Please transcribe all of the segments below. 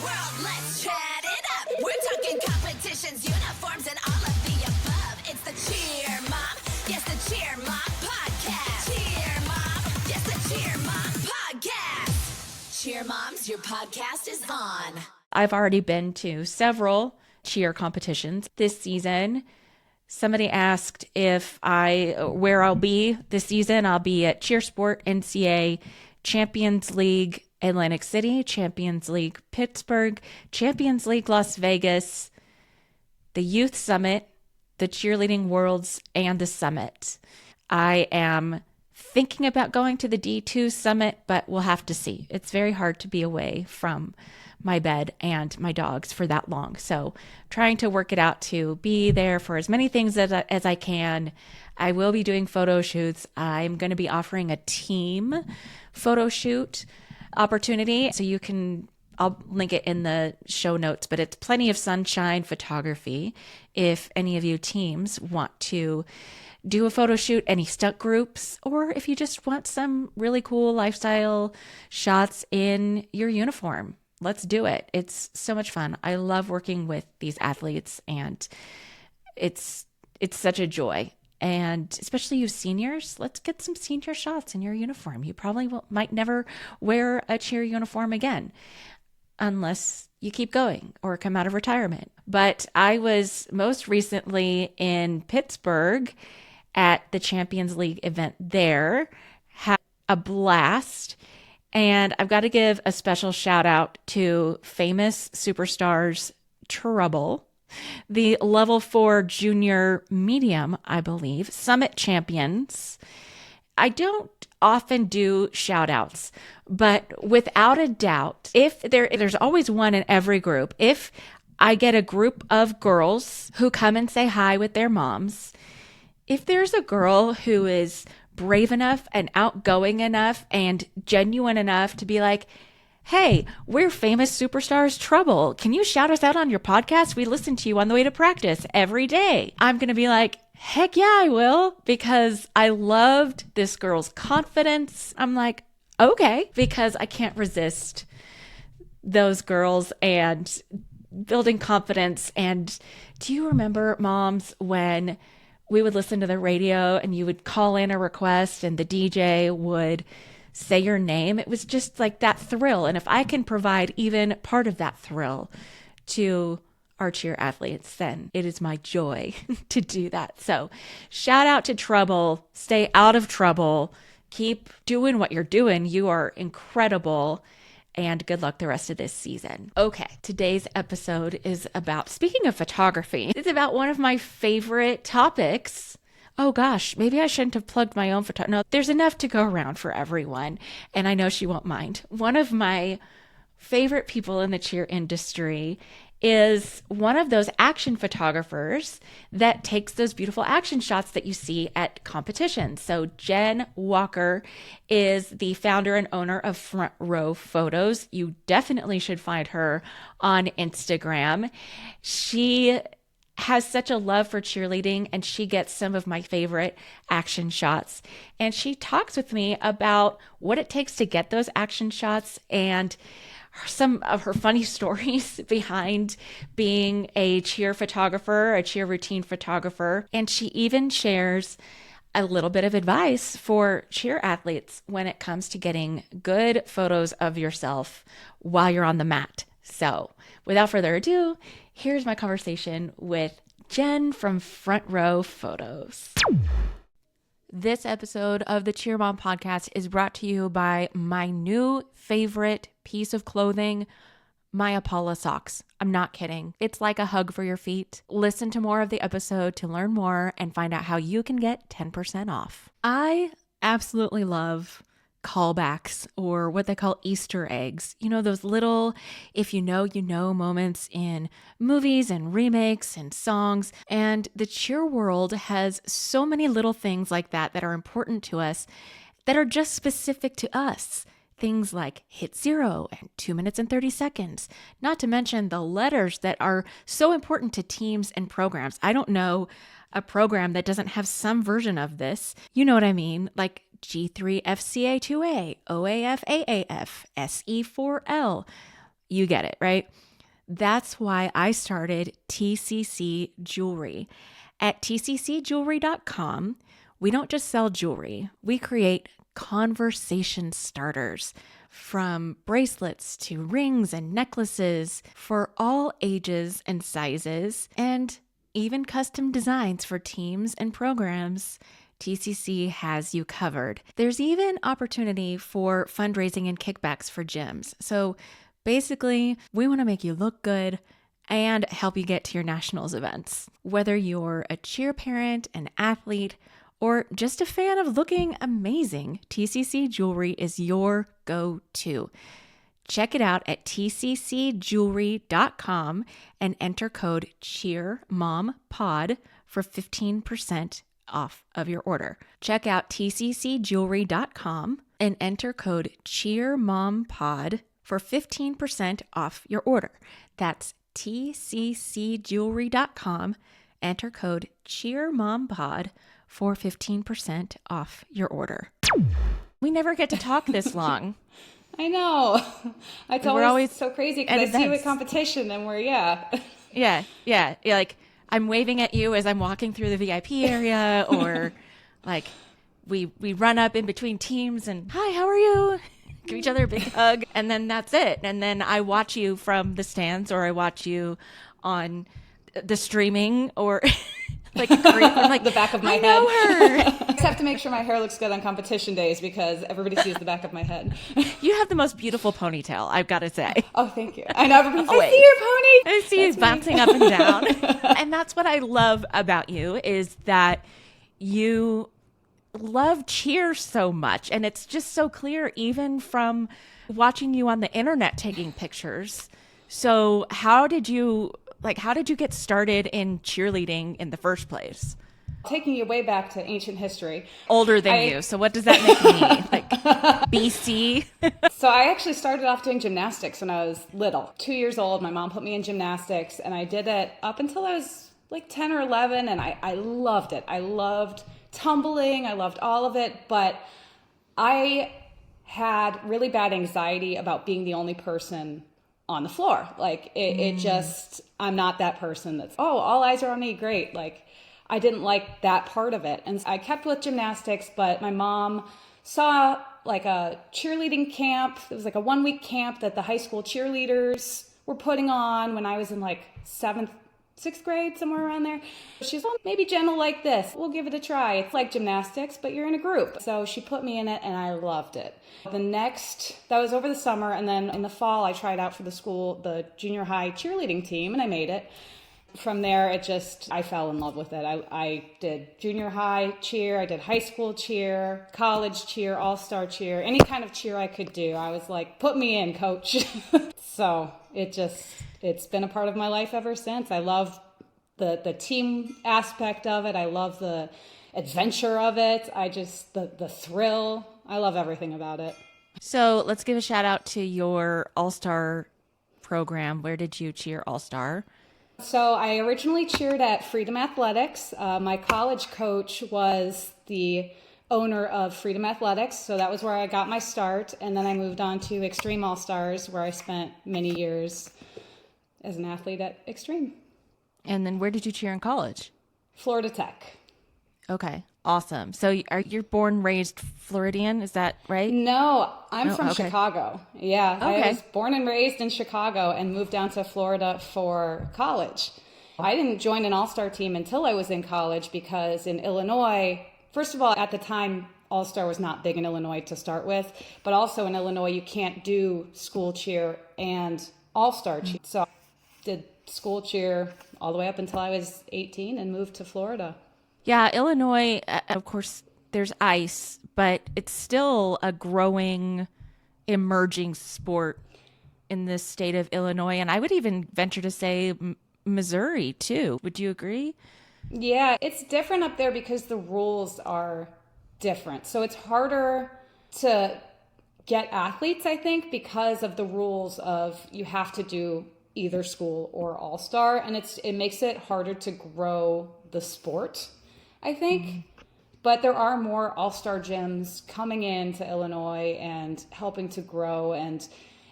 world, let's chat it up. We're talking competitions, uniforms, and all of the above. It's the Cheer Mom, yes, the Cheer Mom podcast. Cheer Mom, yes, the Cheer Mom podcast. Cheer Moms, your podcast is on. I've already been to several cheer competitions this season. Somebody asked where I'll be this season. I'll be at Cheer Sport NCA, Champions League Atlantic City, Champions League Pittsburgh, Champions League Las Vegas, the Youth Summit, the Cheerleading Worlds, and the Summit. I am thinking about going to the D2 Summit, but we'll have to see. It's very hard to be away from my bed and my dogs for that long. So trying to work it out to be there for as many things as I can. I will be doing photo shoots. I'm going to be offering a team photo shoot opportunity. So I'll link it in the show notes, but it's Plenty of Sunshine Photography. If any of you teams want to do a photo shoot, any stunt groups, or if you just want some really cool lifestyle shots in your uniform, let's do it. It's so much fun. I love working with these athletes, and it's such a joy. And especially you seniors, let's get some senior shots in your uniform. You probably might never wear a cheer uniform again unless you keep going or come out of retirement. But I was most recently in Pittsburgh at the Champions League event there, had a blast. And I've got to give a special shout out to famous superstars Trouble, the level 4 junior medium, I believe, Summit champions. I don't often do shout outs, but without a doubt, if there's always one in every group. If I get a group of girls who come and say hi with their moms, if there's a girl who is brave enough and outgoing enough and genuine enough to be like, hey, we're famous superstars Trouble. Can you shout us out on your podcast? We listen to you on the way to practice every day. I'm going to be like, heck yeah, I will, because I loved this girl's confidence. I'm like, okay, because I can't resist those girls and building confidence. And do you remember, moms, when we would listen to the radio and you would call in a request and the DJ would say your name? It was just like that thrill. And if I can provide even part of that thrill to our cheer athletes, then it is my joy to do that. So shout out to Trouble. Stay out of trouble. Keep doing what you're doing. You are incredible. And good luck the rest of this season. Okay, today's episode is about, speaking of photography, it's about one of my favorite topics. Oh gosh, maybe I shouldn't have plugged my own photography. No, there's enough to go around for everyone, and I know she won't mind. One of my favorite people in the cheer industry is one of those action photographers that takes those beautiful action shots that you see at competitions. So Jen Walker is the founder and owner of Front Row Photos. You definitely should find her on Instagram. She has such a love for cheerleading, and she gets some of my favorite action shots. And she talks with me about what it takes to get those action shots and some of her funny stories behind being a cheer photographer, a cheer routine photographer. And she even shares a little bit of advice for cheer athletes when it comes to getting good photos of yourself while you're on the mat. So without further ado, here's my conversation with Jen from Front Row Photos. This episode of the Cheer Mom podcast is brought to you by my new favorite piece of clothing, my Apollo socks. I'm not kidding. It's like a hug for your feet. Listen to more of the episode to learn more and find out how you can get 10% off. I absolutely love callbacks, or what they call Easter eggs. You know, those little, if you know, you know moments in movies and remakes and songs. And the cheer world has so many little things like that that are important to us, that are just specific to us. Things like hit 0 and 2 minutes and 30 seconds, not to mention the letters that are so important to teams and programs. I don't know a program that doesn't have some version of this. You know what I mean? Like G3FCA2A, OAFAAF, SE4L. You get it, right? That's why I started TCC Jewelry. At tccjewelry.com, we don't just sell jewelry, we create conversation starters, from bracelets to rings and necklaces for all ages and sizes, and even custom designs for teams and programs. TCC has you covered. There's even opportunity for fundraising and kickbacks for gyms. So basically, we want to make you look good and help you get to your nationals events. Whether you're a cheer parent, an athlete, or just a fan of looking amazing, TCC Jewelry is your go-to. Check it out at tccjewelry.com and enter code CheerMomPod for 15% off of your order. Check out tccjewelry.com and enter code CheerMomPod for 15% off your order. That's tccjewelry.com. Enter code CheerMomPod for 15% off your order. We never get to talk this long. I know. It's always so crazy because I see you at competition and Yeah. Like I'm waving at you as I'm walking through the VIP area, or like we run up in between teams and, hi, how are you? Give each other a big hug, and then that's it. And then I watch you from the stands, or I watch you on the streaming, or like I'm like the back of my head. I know her. I just have to make sure my hair looks good on competition days because everybody sees the back of my head. You have the most beautiful ponytail, I've got to say. Oh, thank you. I know everybody's like, I see your pony. I see you bouncing up and down. And that's what I love about you, is that you love cheer so much. And it's just so clear, even from watching you on the internet taking pictures. So how did you get started in cheerleading in the first place? Taking you way back to ancient history. Older than you. So what does that make me? Like BC? So I actually started off doing gymnastics when I was little. 2 years old, my mom put me in gymnastics, and I did it up until I was like 10 or 11, and I loved it. I loved tumbling. I loved all of it, but I had really bad anxiety about being the only person on the floor. Like it just, I'm not that person that's, oh, all eyes are on me. Great. Like I didn't like that part of it. And I kept with gymnastics, but my mom saw like a cheerleading camp. It was like a 1-week camp that the high school cheerleaders were putting on when I was in like 6th grade, somewhere around there. She's, well, maybe Jen will like this. We'll give it a try. It's like gymnastics, but you're in a group. So she put me in it, and I loved it. That was over the summer, and then in the fall, I tried out for the junior high cheerleading team, and I made it. From there, I fell in love with it. I did junior high cheer, I did high school cheer, college cheer, all-star cheer, any kind of cheer I could do. I was like, put me in, coach. So it's been a part of my life ever since. I love the team aspect of it. I love the adventure of it. The thrill. I love everything about it. So let's give a shout out to your All-Star program. Where did you cheer All-Star? So I originally cheered at Freedom Athletics. My college coach was the owner of Freedom Athletics, so that was where I got my start. And then I moved on to Extreme All-Stars, where I spent many years as an athlete at Extreme. And then where did you cheer in college? Florida Tech. Okay, awesome. So you're born, raised Floridian, is that right? No, I'm from Chicago. Yeah, okay. I was born and raised in Chicago and moved down to Florida for college. I didn't join an all-star team until I was in college because in Illinois, first of all, at the time, all-star was not big in Illinois to start with, but also in Illinois, you can't do school cheer and all-star cheer. So I did school cheer all the way up until I was 18 and moved to Florida. Yeah, Illinois, of course, there's ice, but it's still a growing, emerging sport in the state of Illinois. And I would even venture to say Missouri, too. Would you agree? Yeah, it's different up there because the rules are different. So it's harder to get athletes, I think, because of the rules of you have to do either school or all-star. And it makes it harder to grow the sport, I think. Mm-hmm. But there are more all-star gyms coming into Illinois and helping to grow. And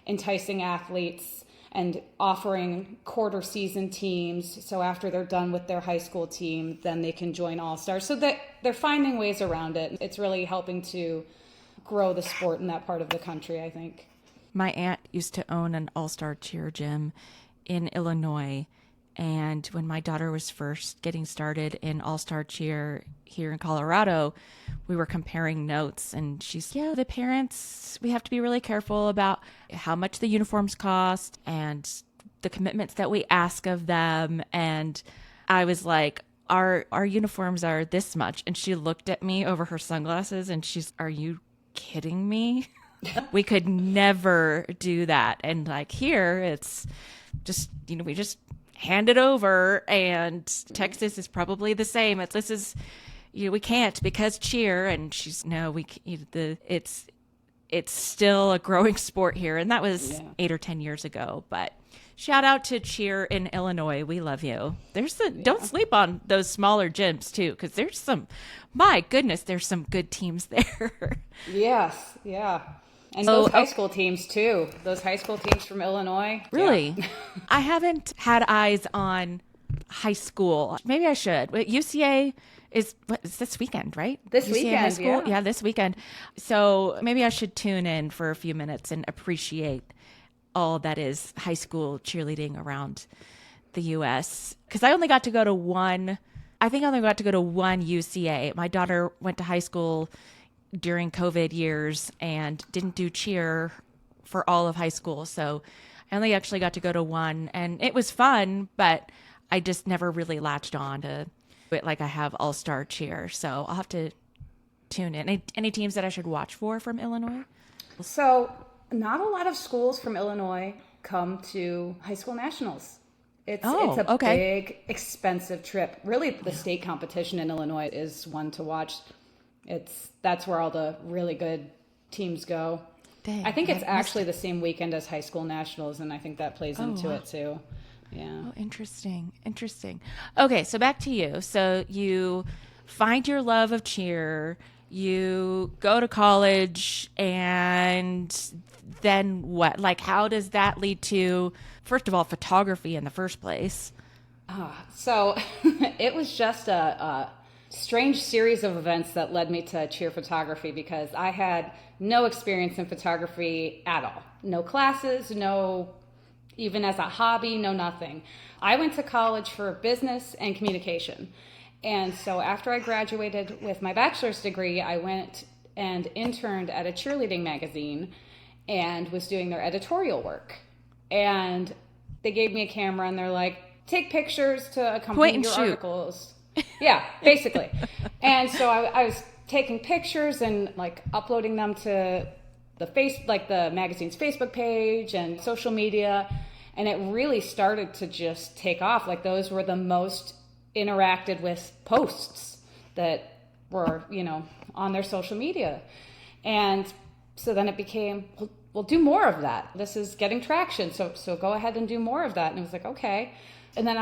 enticing athletes and offering quarter season teams. So after they're done with their high school team, then they can join All-Stars. So that they're finding ways around it. It's really helping to grow the sport in that part of the country, I think. My aunt used to own an all-star cheer gym in Illinois. And when my daughter was first getting started in all-star cheer here in Colorado, we were comparing notes. And she's, yeah, the parents, we have to be really careful about how much the uniforms cost and the commitments that we ask of them. And I was like, our uniforms are this much. And she looked at me over her sunglasses and she's, are you kidding me? We could never do that. And like here, it's just, we just hand it over, and Texas is probably the same. We can't because cheer. And she's, no, it's still a growing sport here. And that was 8 or 10 years ago, but shout out to cheer in Illinois. We love you. Don't sleep on those smaller gyms too, because there's my goodness, there's some good teams there. Yes. Yeah. And those high school teams too. Those high school teams from Illinois. Really? Yeah. I haven't had eyes on high school. Maybe I should. UCA is this weekend, right? This UCA weekend, high school? yeah. This weekend. So maybe I should tune in for a few minutes and appreciate all that is high school cheerleading around the U.S. Because I only got to go to one. I think I only got to go to one UCA. My daughter went to high school during COVID years and didn't do cheer for all of high school. So I only actually got to go to one, and it was fun, but I just never really latched on to it like I have all-star cheer. So I'll have to tune in. Any teams that I should watch for from Illinois? So not a lot of schools from Illinois come to high school nationals. It's a big, expensive trip. Really, the state competition in Illinois is one to watch. That's where all the really good teams go. Dang, I think it's actually the same weekend as high school nationals, and I think that plays into it too. Yeah. Oh, interesting. Okay, so back to you. So you find your love of cheer, you go to college, and then what? Like, how does that lead to, first of all, photography in the first place? So it was just a strange series of events that led me to cheer photography, because I had no experience in photography at all. No classes, no, even as a hobby, no nothing. I went to college for business and communication. And so after I graduated with my bachelor's degree, I went and interned at a cheerleading magazine and was doing their editorial work. And they gave me a camera and they're like, take pictures to accompany your articles. Yeah, basically. And so I was taking pictures and like uploading them to the magazine's Facebook page and social media. And it really started to just take off. Like, those were the most interacted with posts that were, on their social media. And so then it became, we'll do more of that. This is getting traction. So go ahead and do more of that. And it was like, okay. And then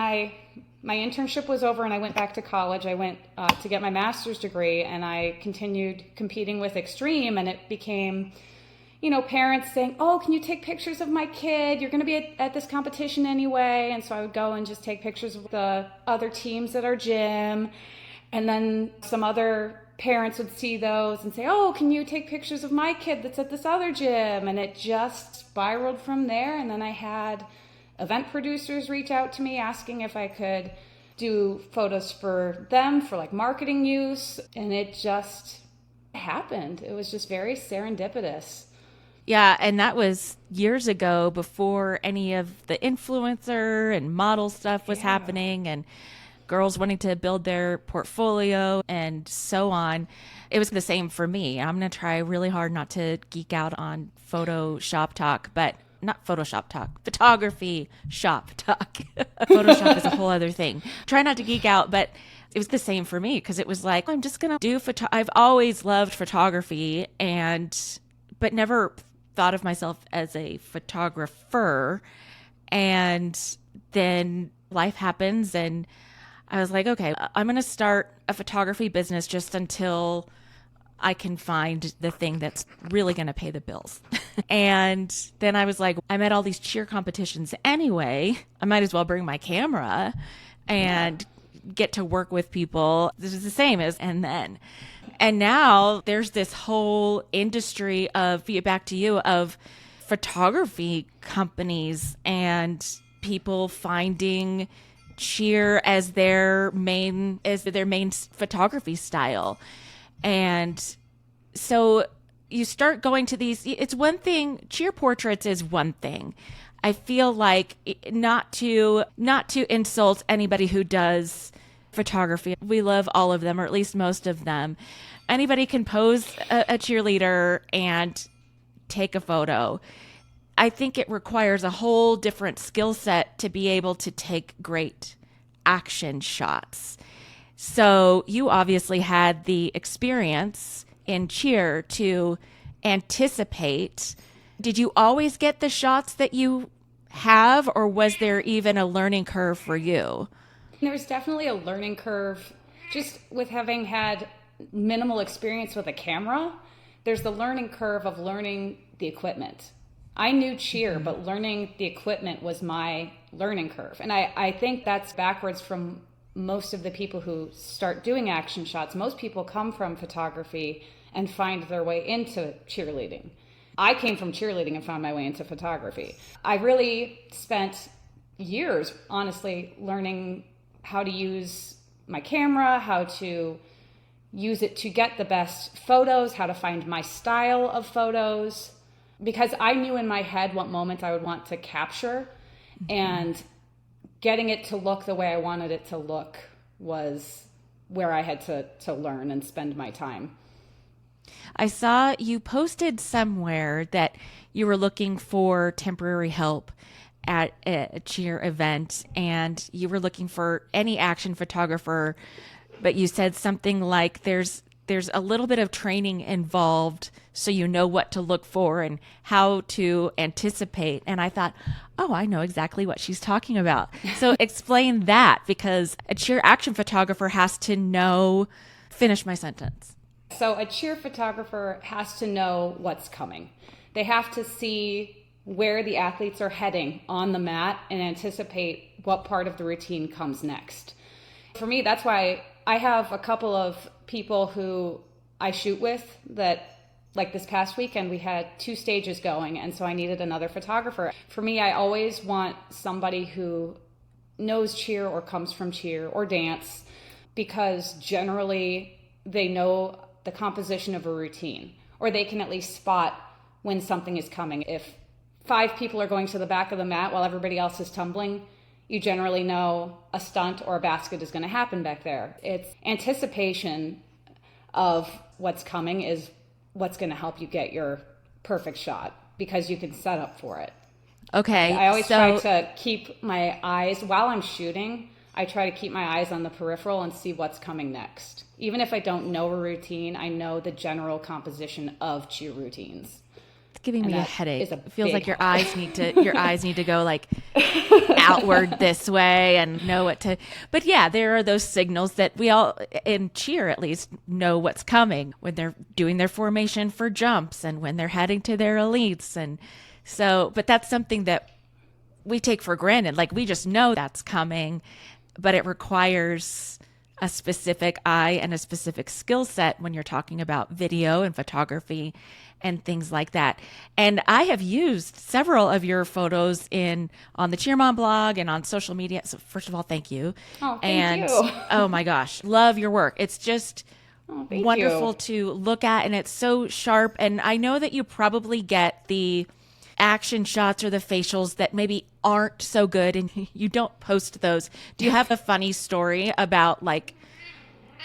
my internship was over and I went back to college. I went to get my master's degree, and I continued competing with Extreme, and it became, parents saying, oh, can you take pictures of my kid? You're going to be at this competition anyway. And so I would go and just take pictures of the other teams at our gym. And then some other parents would see those and say, oh, can you take pictures of my kid that's at this other gym? And it just spiraled from there. And then I had event producers reach out to me asking if I could do photos for them for like marketing use. And it just happened. It was just very serendipitous. Yeah, and that was years ago, before any of the influencer and model stuff was happening, and girls wanting to build their portfolio and so on. It was the same for me. I'm going to try really hard not to geek out on Photoshop talk, but not Photoshop talk, photography shop talk. Photoshop is a whole other thing. Try not to geek out, but it was the same for me, because it was like, I'm just going to do I've always loved photography, but never thought of myself as a photographer. And then life happens, and I was like, okay, I'm going to start a photography business just until I can find the thing that's really going to pay the bills. And then I was like, I'm at all these cheer competitions anyway. I might as well bring my camera and get to work with people. This is the same as and then. And now there's this whole industry of, back to you, of photography companies and people finding cheer as their main photography style. And so you start going to these, it's one thing, cheer portraits is one thing. I feel like not to insult anybody who does photography. We love all of them, or at least most of them. Anybody can pose a cheerleader and take a photo. I think it requires a whole different skill set to be able to take great action shots. So you obviously had the experience in cheer to anticipate. Did you always get the shots that you have, or was there even a learning curve for you? There's definitely a learning curve just with having had minimal experience with a camera. There's the learning curve of learning the equipment. I knew cheer, but learning the equipment was my learning curve. And I think that's backwards from most of the people who start doing action shots. Most people come from photography and find their way into cheerleading. I came from cheerleading and found my way into photography. I really spent years, honestly, learning how to use my camera, how to use it to get the best photos, how to find my style of photos, because I knew in my head what moment I would want to capture, and getting it to look the way I wanted it to look was where I had to learn and spend my time. I saw you posted somewhere that you were looking for temporary help at a cheer event, and you were looking for any action photographer, but you said something like there's a little bit of training involved so you know what to look for and how to anticipate. And I thought, oh, I know exactly what she's talking about. So explain that, because a cheer action photographer has to know, finish my sentence. So a cheer photographer has to know what's coming. They have to see where the athletes are heading on the mat and anticipate what part of the routine comes next. For me, that's why I have a couple of people who I shoot with that, like this past weekend, we had 2 stages going, and so I needed another photographer. For me, I always want somebody who knows cheer or comes from cheer or dance, because generally they know the composition of a routine, or they can at least spot when something is coming. If 5 people are going to the back of the mat while everybody else is tumbling, you generally know a stunt or a basket is going to happen back there. It's anticipation of what's coming is what's going to help you get your perfect shot, because you can set up for it. Okay. I always try to keep my eyes, while I'm shooting, I try to keep my eyes on the peripheral and see what's coming next. Even if I don't know a routine, I know the general composition of cheer routines. It's giving me a headache. It feels like your eyes need to go like outward this way and know what to. But yeah, there are those signals that we all in cheer at least know what's coming when they're doing their formation for jumps and when they're heading to their elites. And so, but that's something that we take for granted. Like, we just know that's coming, but it requires a specific eye and a specific skill set when you're talking about video and photography and things like that. And I have used several of your photos on the Cheer Mom blog and on social media. So first of all, thank you. Oh, thank you. Oh my gosh, love your work. It's just wonderful you. to look at, and it's so sharp. And I know that you probably get the action shots or the facials that maybe aren't so good, and you don't post those. Do you have a funny story about like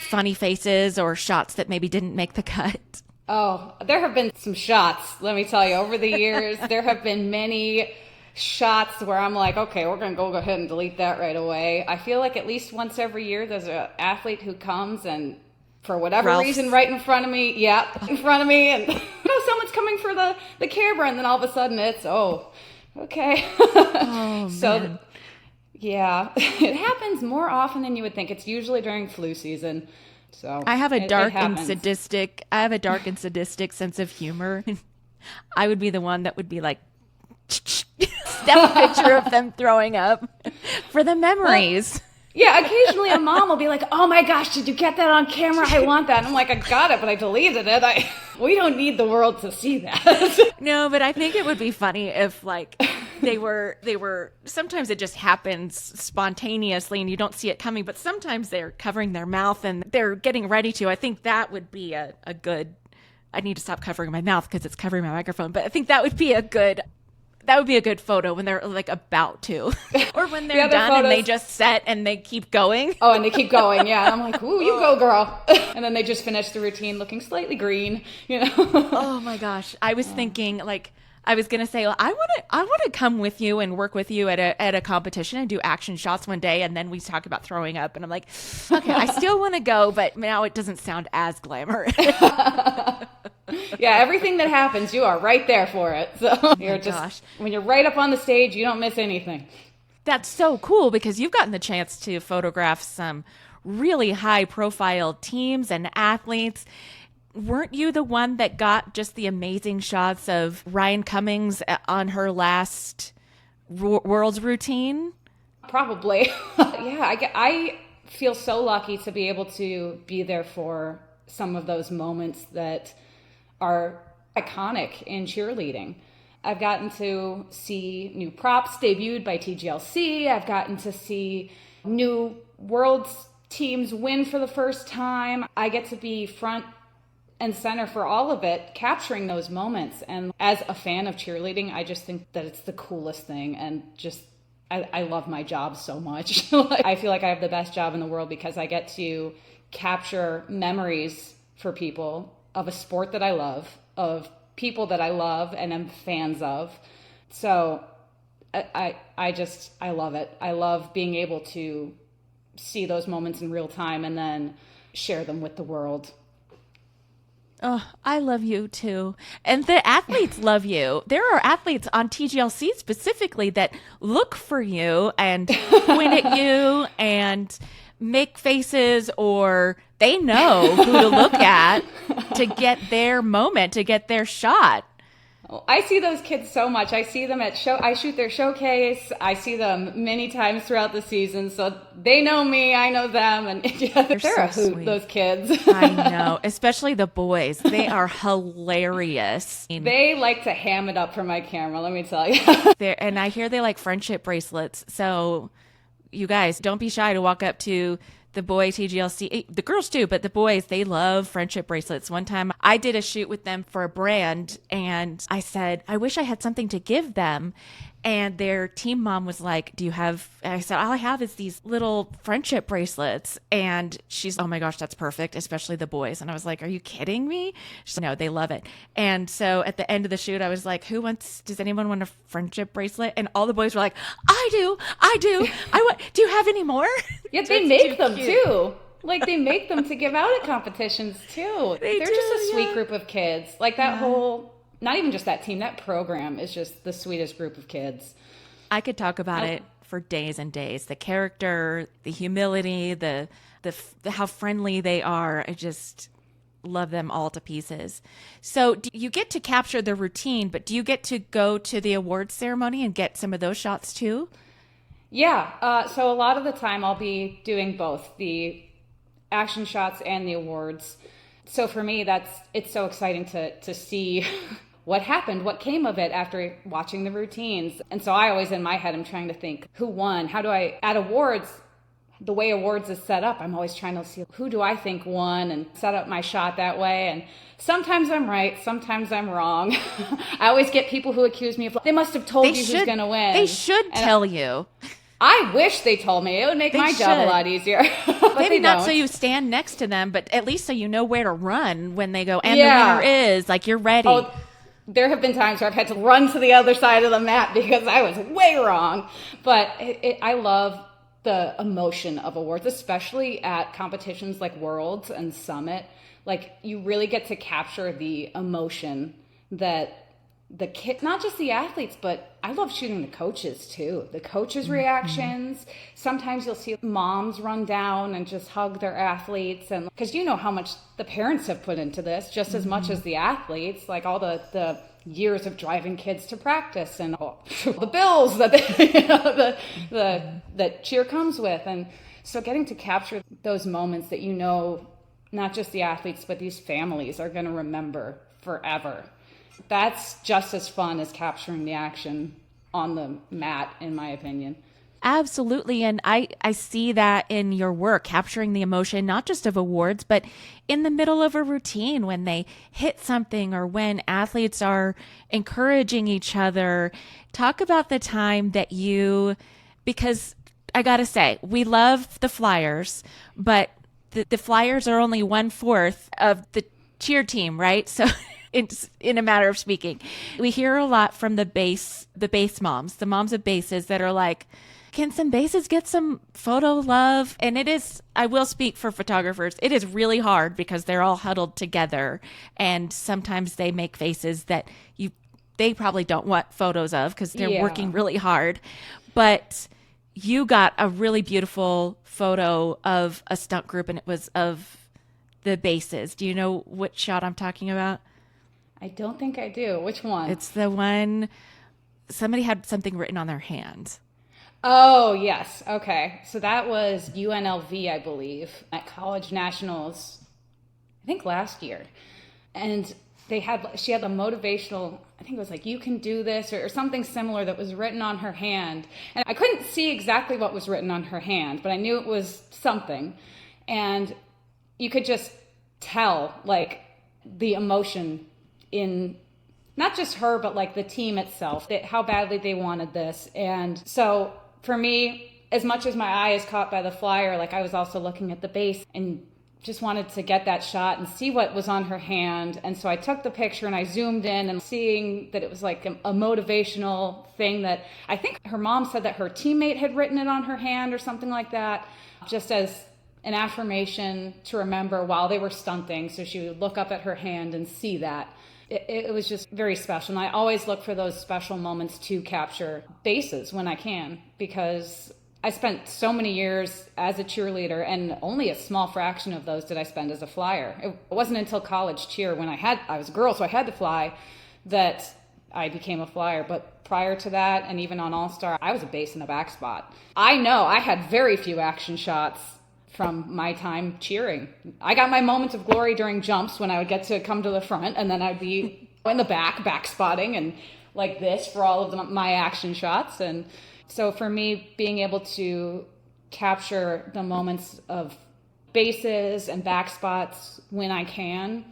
funny faces or shots that maybe didn't make the cut? Oh, there have been some shots, let me tell you, over the years. There have been many shots where I'm like, okay, we're going to go ahead and delete that right away. I feel like at least once every year there's an athlete who comes and for whatever reason right in front of me, and someone's coming for the camera, and then all of a sudden it's, okay. Oh, so man. Yeah, it happens more often than you would think. It's usually during flu season. So I have a dark and happens. sadistic sense of humor. I would be the one that would be like, snap a picture of them throwing up for the memories. Yeah, occasionally a mom will be like, oh my gosh, did you get that on camera? I want that. And I'm like, I got it, but I deleted it. We don't need the world to see that. No, but I think it would be funny if like they were sometimes it just happens spontaneously and you don't see it coming, but sometimes they're covering their mouth and they're getting ready to. I think that would be a good, I need to stop covering my mouth because it's covering my microphone, but I think that would be a good photo when they're like about to, or when they're done and they just set and they keep going. Oh, and they keep going. Yeah. And I'm like, ooh, you go, girl. And then they just finish the routine looking slightly green, you know? Oh my gosh. I was thinking like, I was going to say, well, I want to come with you and work with you at a competition and do action shots one day. And then we talk about throwing up and I'm like, okay, I still want to go, but now it doesn't sound as glamorous. Yeah, everything that happens, you are right there for it. So when you're right up on the stage, you don't miss anything. That's so cool because you've gotten the chance to photograph some really high profile teams and athletes. Weren't you the one that got just the amazing shots of Ryan Cummings on her last Worlds routine? Probably. Yeah, I feel so lucky to be able to be there for some of those moments that are iconic in cheerleading. I've gotten to see new props debuted by TGLC. I've gotten to see new world's teams win for the first time. I get to be front and center for all of it, capturing those moments. And as a fan of cheerleading, I just think that it's the coolest thing. And just, I love my job so much. I feel like I have the best job in the world because I get to capture memories for people of a sport that I love, of people that I love and am fans of. So I love it. I love being able to see those moments in real time and then share them with the world. Oh, I love you too. And the athletes love you. There are athletes on TGLC specifically that look for you and point at you and make faces, or they know who to look at to get their moment, to get their shot. I see those kids so much. I see them I shoot their showcase. I see them many times throughout the season. So they know me, I know them. And yeah, they're so a hoot, sweet. Those kids. I know, especially the boys. They are hilarious. They like to ham it up for my camera, let me tell you. And I hear they like friendship bracelets. So you guys, don't be shy to walk up to the boy TGLC, the girls too, but the boys, they love friendship bracelets. One time I did a shoot with them for a brand and I said, I wish I had something to give them. And their team mom was like, do you have, and I said, all I have is these little friendship bracelets. And she's, oh my gosh, that's perfect, especially the boys. And I was like, are you kidding me? She said, no, they love it. And so at the end of the shoot, I was like, does anyone want a friendship bracelet? And all the boys were like, I do. Do you have any more? Yeah, they make them too. Like they make them to give out at competitions too. They're just a sweet group of kids. Like that whole, not even just that team, that program is just the sweetest group of kids. I could talk about it for days and days. The character, the humility, the how friendly they are. I just love them all to pieces. So you get to capture the routine, but do you get to go to the awards ceremony and get some of those shots too? Yeah. So a lot of the time I'll be doing both the action shots and the awards. So for me, it's so exciting to see what happened, what came of it after watching the routines. And so I always, in my head, I'm trying to think, who won? How do I, at awards, the way awards is set up, I'm always trying to see who do I think won and set up my shot that way. And sometimes I'm right, sometimes I'm wrong. I always get people who accuse me of, they must have told you who's going to win. They should tell you. I wish they told me. It would make my job a lot easier. Maybe not so you stand next to them, but at least so you know where to run when they go, and the winner is, like, you're ready. Oh, there have been times where I've had to run to the other side of the mat because I was way wrong. But I love the emotion of awards, especially at competitions like Worlds and Summit. Like, you really get to capture the emotion that the kid, not just the athletes, but I love shooting the coaches too. The coaches' reactions. Sometimes you'll see moms run down and just hug their athletes, and because you know how much the parents have put into this, just as much as the athletes. Like all the years of driving kids to practice and the bills that that cheer comes with. And so getting to capture those moments that, not just the athletes, but these families are going to remember forever. That's just as fun as capturing the action on the mat, in my opinion. Absolutely. And I see that in your work, capturing the emotion, not just of awards, but in the middle of a routine when they hit something or when athletes are encouraging each other. Talk about the time that because I got to say, we love the Flyers, but the Flyers are only 1/4 of the cheer team, right? So it's in a matter of speaking, we hear a lot from the base moms, the moms of bases that are like, can some bases get some photo love? And I will speak for photographers, it is really hard because they're all huddled together. And sometimes they make faces that they probably don't want photos of because they're working really hard. But you got a really beautiful photo of a stunt group, and it was of the bases. Do you know what shot I'm talking about? I don't think I do. Which one? It's the one somebody had something written on their hand. Oh, yes. Okay. So that was UNLV, I believe, at College Nationals, I think last year. And she had a motivational, I think it was like, you can do this, or something similar that was written on her hand. And I couldn't see exactly what was written on her hand, but I knew it was something. And you could just tell, like, the emotion in not just her, but like the team itself, how badly they wanted this. And so for me, as much as my eye is caught by the Flyer, like I was also looking at the base and just wanted to get that shot and see what was on her hand. And so I took the picture and I zoomed in, and seeing that it was like a motivational thing that I think her mom said that her teammate had written it on her hand or something like that, just as an affirmation to remember while they were stunting. So she would look up at her hand and see that. It was just very special. And I always look for those special moments to capture bases when I can, because I spent so many years as a cheerleader, and only a small fraction of those did I spend as a Flyer. It wasn't until college cheer, when I was a girl, so I had to fly, that I became a Flyer. But prior to that, and even on All-Star, I was a base in a back spot. I know I had very few action shots from my time cheering. I got my moments of glory during jumps when I would get to come to the front, and then I'd be in the back spotting and like this for all of my action shots. And so for me, being able to capture the moments of bases and back spots when I can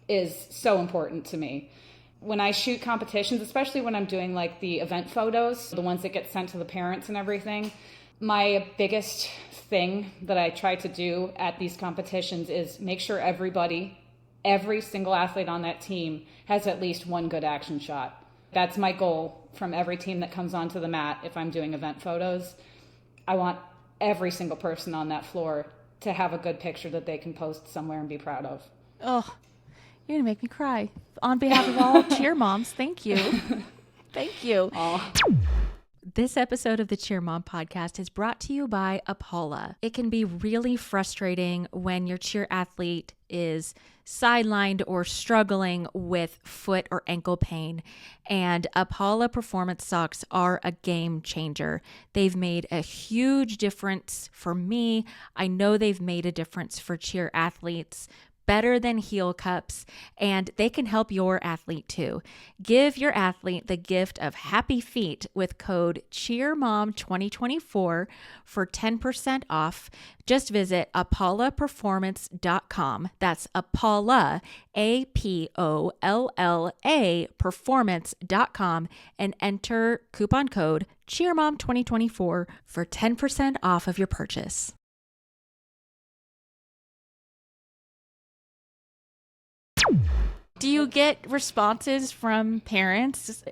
is so important to me. When I shoot competitions, especially when I'm doing like the event photos, the ones that get sent to the parents and everything, my biggest thing that I try to do at these competitions is make sure every single athlete on that team has at least one good action shot. That's my goal from every team that comes onto the mat. If I'm doing event photos, I want every single person on that floor to have a good picture that they can post somewhere and be proud of. Oh, you're gonna make me cry. On behalf of all cheer moms, thank you. Thank you. Aw. This episode of the Cheer Mom podcast is brought to you by Apollo. It can be really frustrating when your cheer athlete is sidelined or struggling with foot or ankle pain, and Apollo Performance Socks are a game changer. They've made a huge difference for me. I know they've made a difference for cheer athletes. Better than heel cups, and they can help your athlete too. Give your athlete the gift of happy feet with code CHEERMOM2024 for 10% off. Just visit apolloperformance.com. That's Apollo, APOLLA, performance.com, and enter coupon code CHEERMOM2024 for 10% off of your purchase. Do you get responses from parents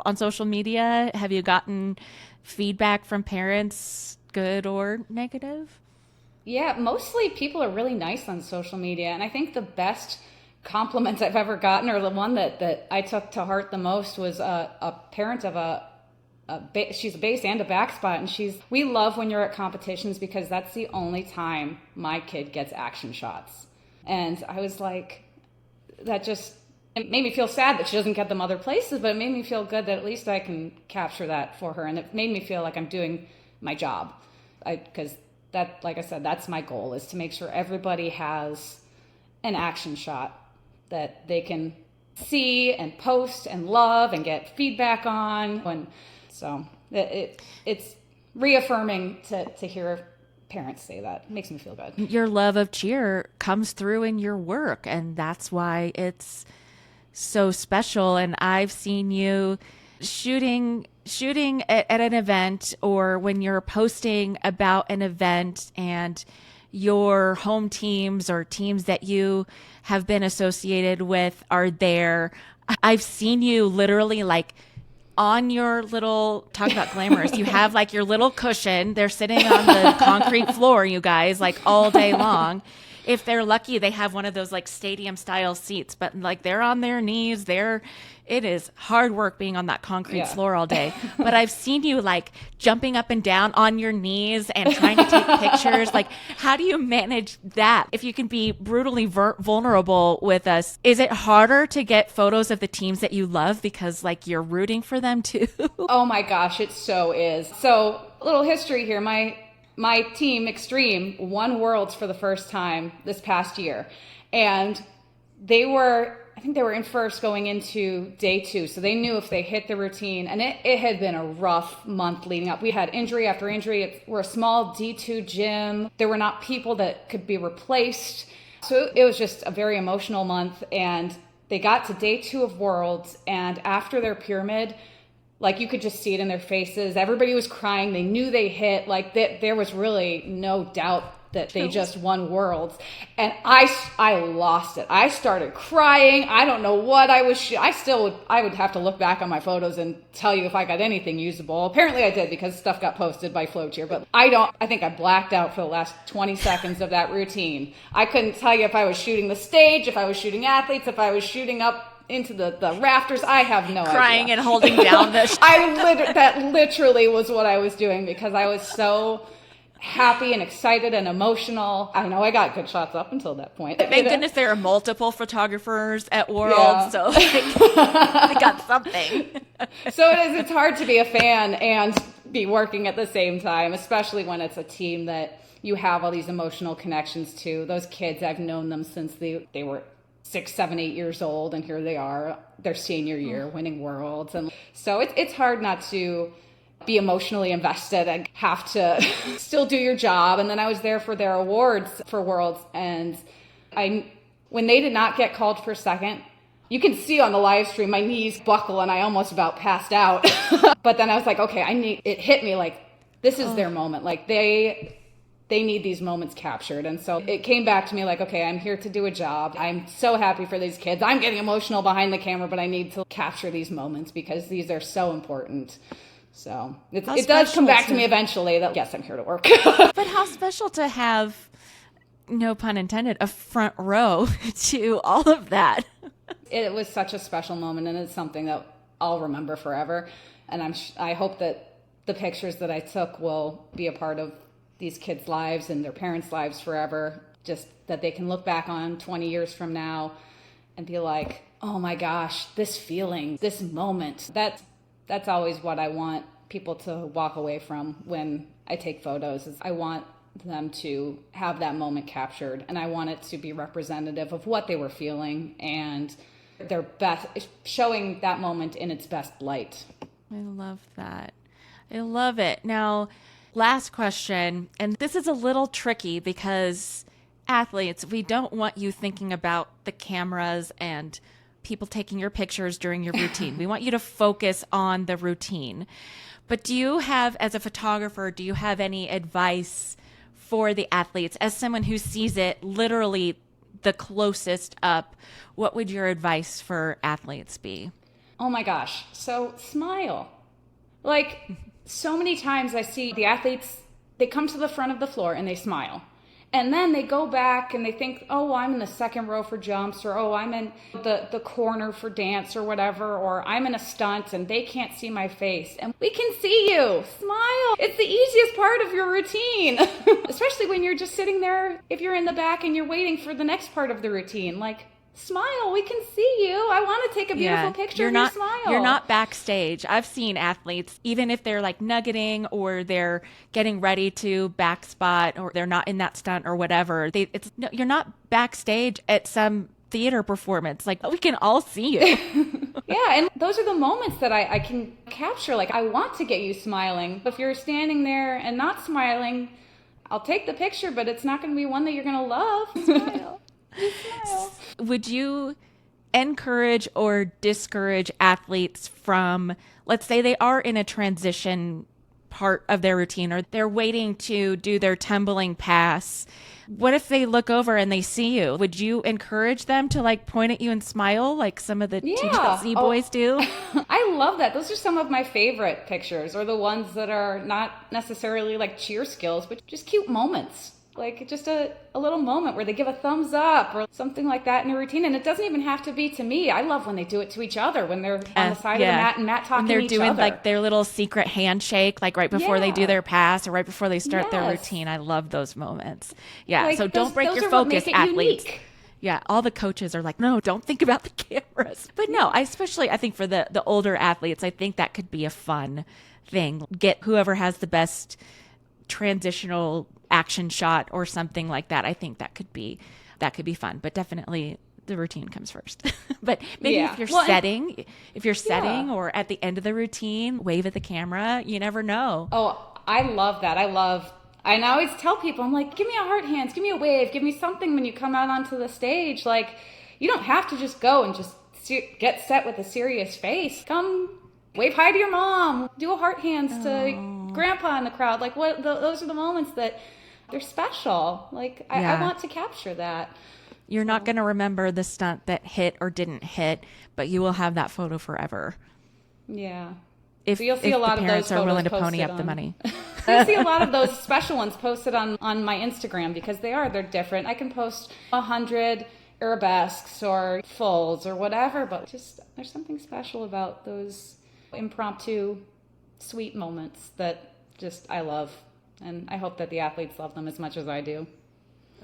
on social media? Have you gotten feedback from parents, good or negative? Yeah, mostly people are really nice on social media. And I think the best compliments I've ever gotten, or the one that I took to heart the most, was a parent of she's a base and a back spot. And we love when you're at competitions because that's the only time my kid gets action shots. And I was like, that just It made me feel sad that she doesn't get them other places, but it made me feel good that at least I can capture that for her. And it made me feel like I'm doing my job. Because that, like I said, that's my goal, is to make sure everybody has an action shot that they can see and post and love and get feedback on. And so it's reaffirming to hear parents say that. It makes me feel good. Your love of cheer comes through in your work, and that's why it's so special. And I've seen you shooting at an event, or when you're posting about an event and your home teams or teams that you have been associated with are there. I've seen you literally like on your little, talk about glamorous, you have like your little cushion. They're sitting on the concrete floor, you guys, like all day long. If they're lucky, they have one of those like stadium style seats, but like they're on their knees. It is hard work being on that concrete floor all day. But I've seen you like jumping up and down on your knees and trying to take pictures. Like, how do you manage that? If you can be brutally vulnerable with us, is it harder to get photos of the teams that you love because like you're rooting for them too? Oh my gosh, it so is. So, a little history here. My team, Extreme, won Worlds for the first time this past year. And I think they were in first going into day 2. So they knew if they hit the routine, and it had been a rough month leading up. We had injury after injury. We're a small D2 gym. There were not people that could be replaced. So it was just a very emotional month. And they got to day 2 of Worlds, and after their pyramid, like you could just see it in their faces. Everybody was crying. They knew they hit. Like there was really no doubt that they just won Worlds. And I lost it. I started crying. I don't know what I was. I would have to look back on my photos and tell you if I got anything usable. Apparently I did, because stuff got posted by Flocheer. But I think I blacked out for the last 20 seconds of that routine. I couldn't tell you if I was shooting the stage, if I was shooting athletes, if I was shooting up into the rafters. I have no idea. Crying and holding down the that literally was what I was doing, because I was so happy and excited and emotional. I know I got good shots up until that point. Thank goodness there are multiple photographers at World, so they got something. So it's hard to be a fan and be working at the same time, especially when it's a team that you have all these emotional connections to. Those kids, I've known them since they were 6, 7, 8 years old, and here they are, their senior year, winning Worlds. And so it's hard not to be emotionally invested and have to still do your job. And then I was there for their awards for Worlds, and when they did not get called for second, you can see on the live stream my knees buckle and I almost about passed out. But then I was like, okay, it hit me like this is their moment. Like they need these moments captured. And so it came back to me like, okay, I'm here to do a job. I'm so happy for these kids. I'm getting emotional behind the camera, but I need to capture these moments because these are so important. So it does come back to me eventually that, yes, I'm here to work. But how special to have, no pun intended, a front row to all of that. It was such a special moment, and it's something that I'll remember forever. And I hope that the pictures that I took will be a part of these kids' lives and their parents' lives forever. Just that they can look back on 20 years from now and be like, oh my gosh, this feeling, this moment. That's always what I want people to walk away from when I take photos. Is I want them to have that moment captured, and I want it to be representative of what they were feeling and their best, showing that moment in its best light. I love that. I love it. Now, last question, and this is a little tricky because athletes, we don't want you thinking about the cameras and people taking your pictures during your routine. We want you to focus on the routine. But do you have, as a photographer, do you have any advice for the athletes as someone who sees it literally the closest up? What would your advice for athletes be? Oh my gosh. So smile. Like so many times I see the athletes, they come to the front of the floor and they smile. And then they go back and they think, oh, I'm in the second row for jumps, or oh, I'm in the corner for dance or whatever, or I'm in a stunt and they can't see my face. And we can see you. Smile. It's the easiest part of your routine, especially when you're just sitting there, if you're in the back and you're waiting for the next part of the routine. Like, smile. We can see you. I want to take a beautiful picture of your smile. You're not backstage. I've seen athletes, even if they're like nuggeting or they're getting ready to back spot or they're not in that stunt or whatever. No, you're not backstage at some theater performance. Like, we can all see you. Yeah, and those are the moments that I can capture. Like, I want to get you smiling. If you're standing there and not smiling, I'll take the picture, but it's not going to be one that you're going to love. Smile. Smile. Would you encourage or discourage athletes from, let's say they are in a transition part of their routine or they're waiting to do their tumbling pass? What if they look over and they see you? Would you encourage them to like point at you and smile like some of the TLC boys do? I love that. Those are some of my favorite pictures, or the ones that are not necessarily like cheer skills, but just cute moments. Like just a little moment where they give a thumbs up or something like that in a routine. And it doesn't even have to be to me. I love when they do it to each other, when they're on the side of the mat and mat talking to each other. They're doing like their little secret handshake, like right before they do their pass or right before they start their routine. I love those moments. Yeah. Like, so don't break your focus, athletes. Unique. Yeah, all the coaches are like, no, don't think about the cameras. But no, I think for the older athletes, I think that could be a fun thing. Get whoever has the best transitional action shot or something like that. I think that could be fun, but definitely the routine comes first. But maybe if you're setting or at the end of the routine, wave at the camera, you never know. Oh, I love that. I always tell people, I'm like, give me a heart hands, give me a wave, give me something when you come out onto the stage. Like, you don't have to just go and just get set with a serious face. Come wave hi to your mom, do a heart hands to grandpa in the crowd. Like, those are the moments that they're special. Like, I want to capture that. You're not going to remember the stunt that hit or didn't hit, but you will have that photo forever. Yeah. If, so you'll see a lot of those parents are willing to pony up on the money. You'll see a lot of those special ones posted on my Instagram because they're different. I can post 100 arabesques or fulls or whatever, but just there's something special about those impromptu, sweet moments that just I love. And I hope that the athletes love them as much as I do.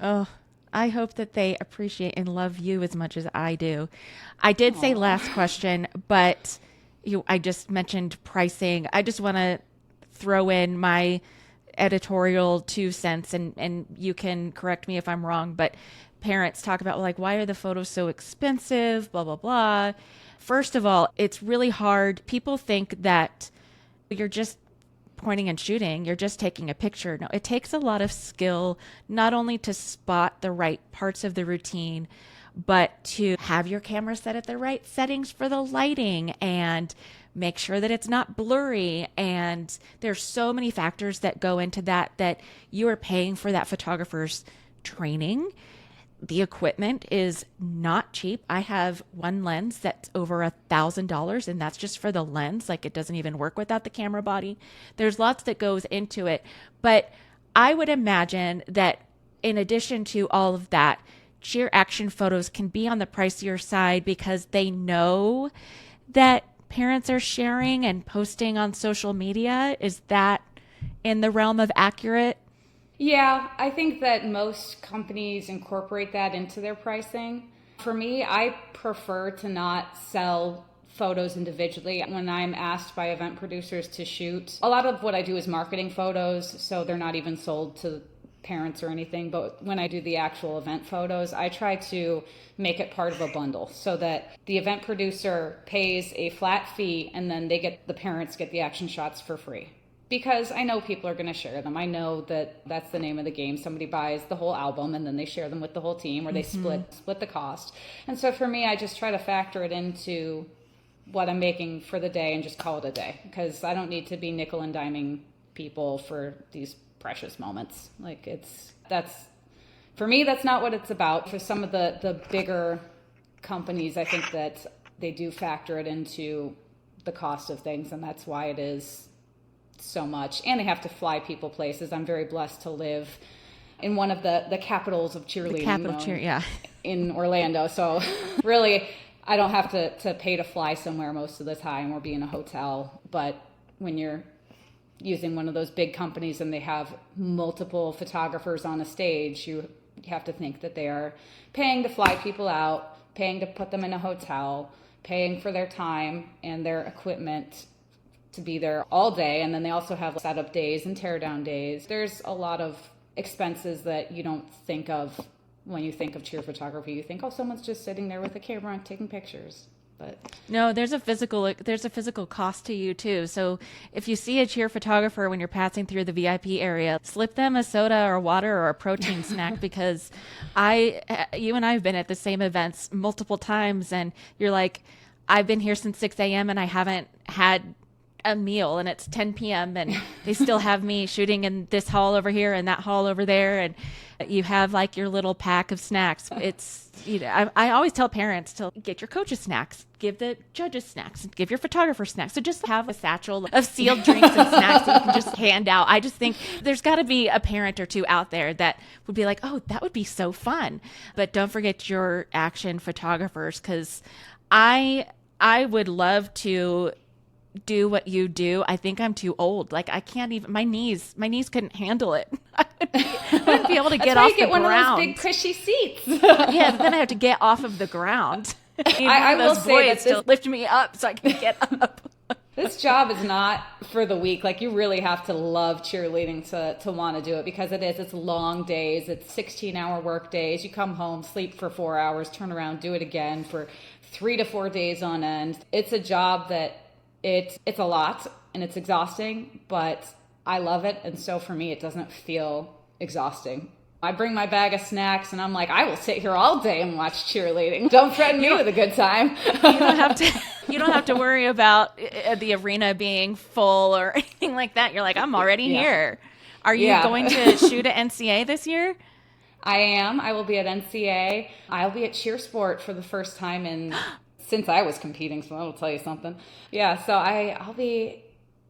Oh, I hope that they appreciate and love you as much as I do. I did say last question, but I just mentioned pricing. I just want to throw in my editorial 2 cents, and you can correct me if I'm wrong, but parents talk about like, why are the photos so expensive, blah, blah, blah. First of all, it's really hard. People think that you're just pointing and shooting, you're just taking a picture. No, it takes a lot of skill, not only to spot the right parts of the routine, but to have your camera set at the right settings for the lighting and make sure that it's not blurry. And there's so many factors that go into that you are paying for that photographer's training. The equipment is not cheap. I have one lens that's over $1,000, and that's just for the lens. Like, it doesn't even work without the camera body. There's lots that goes into it. But I would imagine that in addition to all of that, cheer action photos can be on the pricier side because they know that parents are sharing and posting on social media. Is that in the realm of accurate? Yeah, I think that most companies incorporate that into their pricing. For me, I prefer to not sell photos individually. When I'm asked by event producers to shoot, a lot of what I do is marketing photos, so they're not even sold to parents or anything. But when I do the actual event photos, I try to make it part of a bundle so that the event producer pays a flat fee and then the parents get the action shots for free. Because I know people are going to share them. I know that that's the name of the game. Somebody buys the whole album and then they share them with the whole team, or they split the cost. And so for me, I just try to factor it into what I'm making for the day and just call it a day, because I don't need to be nickel and diming people for these precious moments. Like, for me, that's not what it's about. For some of the bigger companies, I think that they do factor it into the cost of things, and that's why it is so much. And they have to fly people places. I'm very blessed to live in one of the capitals of cheerleading, in Orlando. So really, I don't have to pay to fly somewhere most of the time or be in a hotel. But when you're using one of those big companies and they have multiple photographers on a stage, you have to think that they are paying to fly people out, paying to put them in a hotel, paying for their time and their equipment to be there all day. And then they also have setup days and tear down days. There's a lot of expenses that you don't think of when you think of cheer photography. You think, oh, someone's just sitting there with a camera and taking pictures. But no, there's a physical cost to you too. So if you see a cheer photographer when you're passing through the VIP area, slip them a soda or water or a protein snack, because you and I have been at the same events multiple times, and you're like, I've been here since 6 a.m. and I haven't had a meal, and it's 10 p.m. and they still have me shooting in this hall over here and that hall over there, and you have like your little pack of snacks. It's, you know, I always tell parents to get your coaches snacks, give the judges snacks, give your photographer snacks. So just have a satchel of sealed drinks and snacks that you can just hand out. I just think there's got to be a parent or two out there that would be like, oh, that would be so fun. But don't forget your action photographers, because I would love to do what you do. I think I'm too old. Like, I can't even, my knees couldn't handle it. I wouldn't be able to get off the ground. That's why you get one of those big cushy seats. Yeah, but then I have to get off of the ground. I will say that to lift me up so I can get up. This job is not for the weak. Like, you really have to love cheerleading to want to do it, because it's long days. It's 16-hour work days. You come home, sleep for 4 hours, turn around, do it again for 3 to 4 days on end. It's a job that it's a lot and it's exhausting, but I love it. And so for me, it doesn't feel exhausting. I bring my bag of snacks and I'm like, I will sit here all day and watch cheerleading. Don't threaten me with a good time. You don't have to worry about the arena being full or anything like that. You're like, I'm already here. Are you going to shoot at NCA this year? I am. I will be at NCA. I'll be at Cheer Sport for the first time since I was competing, so that'll tell you something. Yeah, so I'll be,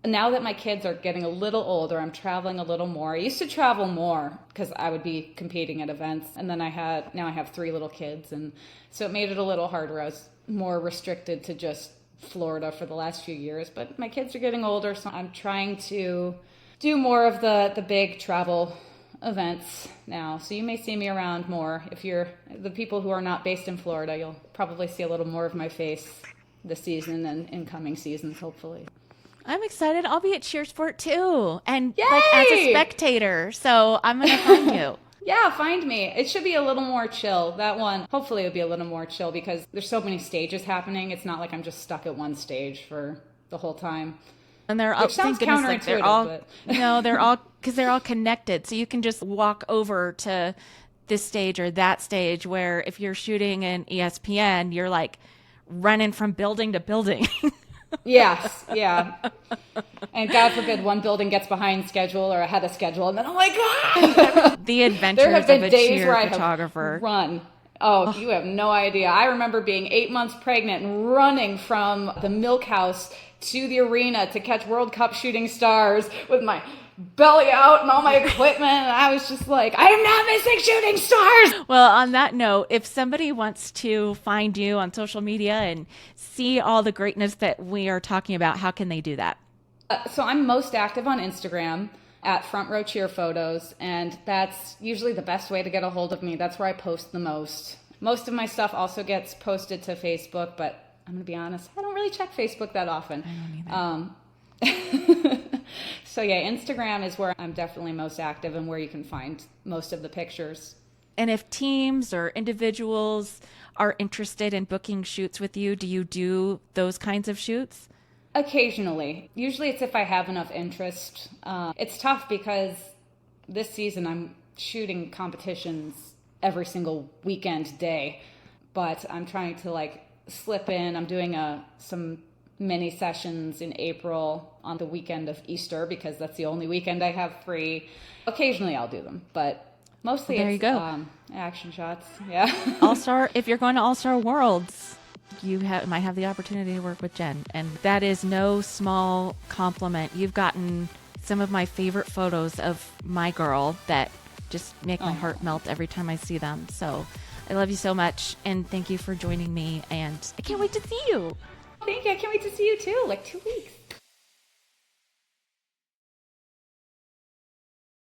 now that my kids are getting a little older, I'm traveling a little more. I used to travel more because I would be competing at events, and then now I have 3 little kids, and so it made it a little harder. I was more restricted to just Florida for the last few years, but my kids are getting older, so I'm trying to do more of the big travel events now. So you may see me around more. If you're the people who are not based in Florida, you'll probably see a little more of my face this season and in coming seasons, hopefully. I'm excited. I'll be at Cheersport too, and Yay! like as a spectator. So I'm gonna find you. Yeah, find me. It should be a little more chill. That one, hopefully it'll be a little more chill, because there's so many stages happening. It's not like I'm just stuck at one stage for the whole time. And they're all, sounds counterintuitive, like they're all, but no, they're all, because they're all connected. So you can just walk over to this stage or that stage, where if you're shooting in ESPN, you're like running from building to building. Yes, yeah. And God forbid one building gets behind schedule or ahead of schedule, and then, oh my God! The adventures there have been of a days cheer where I photographer. have run. Oh, you have no idea. I remember being 8 months pregnant and running from the milk house to the arena to catch World Cup shooting stars with my belly out and all my equipment. And I was just like, I am not missing shooting stars. Well, on that note, if somebody wants to find you on social media and see all the greatness that we are talking about, how can they do that? So I'm most active on Instagram at Front Row Cheer Photos, and that's usually the best way to get a hold of me. That's where I post the most. Most of my stuff also gets posted to Facebook, but I'm going to be honest, I don't really check Facebook that often. I don't either. So yeah, Instagram is where I'm definitely most active and where you can find most of the pictures. And if teams or individuals are interested in booking shoots with you, do you do those kinds of shoots? Occasionally. Usually it's if I have enough interest. It's tough because this season I'm shooting competitions every single weekend day, but I'm trying to slip in. I'm doing some mini sessions in April on the weekend of Easter, because that's the only weekend I have free. Occasionally I'll do them, but mostly there you go. Action shots. Yeah. All-Star, if you're going to All-Star Worlds, you might have the opportunity to work with Jen, and that is no small compliment. You've gotten some of my favorite photos of my girl that just make my heart melt every time I see them. So I love you so much, and thank you for joining me, and I can't wait to see you. Thank you. I can't wait to see you too, 2 weeks.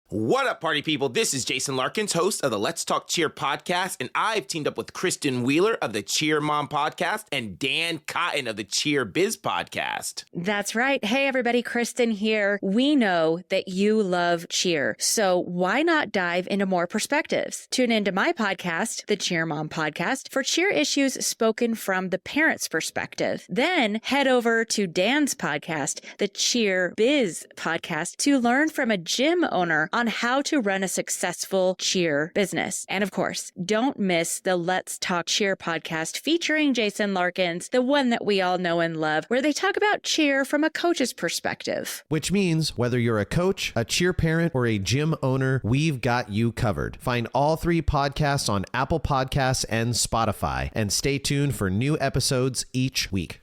What up, party people? This is Jason Larkins, host of the Let's Talk Cheer podcast, and I've teamed up with Kristen Wheeler of the Cheer Mom podcast and Dan Cotton of the Cheer Biz podcast. That's right. Hey, everybody, Kristen here. We know that you love cheer, so why not dive into more perspectives? Tune into my podcast, the Cheer Mom podcast, for cheer issues spoken from the parent's perspective. Then head over to Dan's podcast, the Cheer Biz podcast, to learn from a gym owner on how to run a successful cheer business. And of course, don't miss the Let's Talk Cheer podcast featuring Jason Larkins, the one that we all know and love, where they talk about cheer from a coach's perspective. Which means whether you're a coach, a cheer parent, or a gym owner, we've got you covered. Find all 3 podcasts on Apple Podcasts and Spotify, and stay tuned for new episodes each week.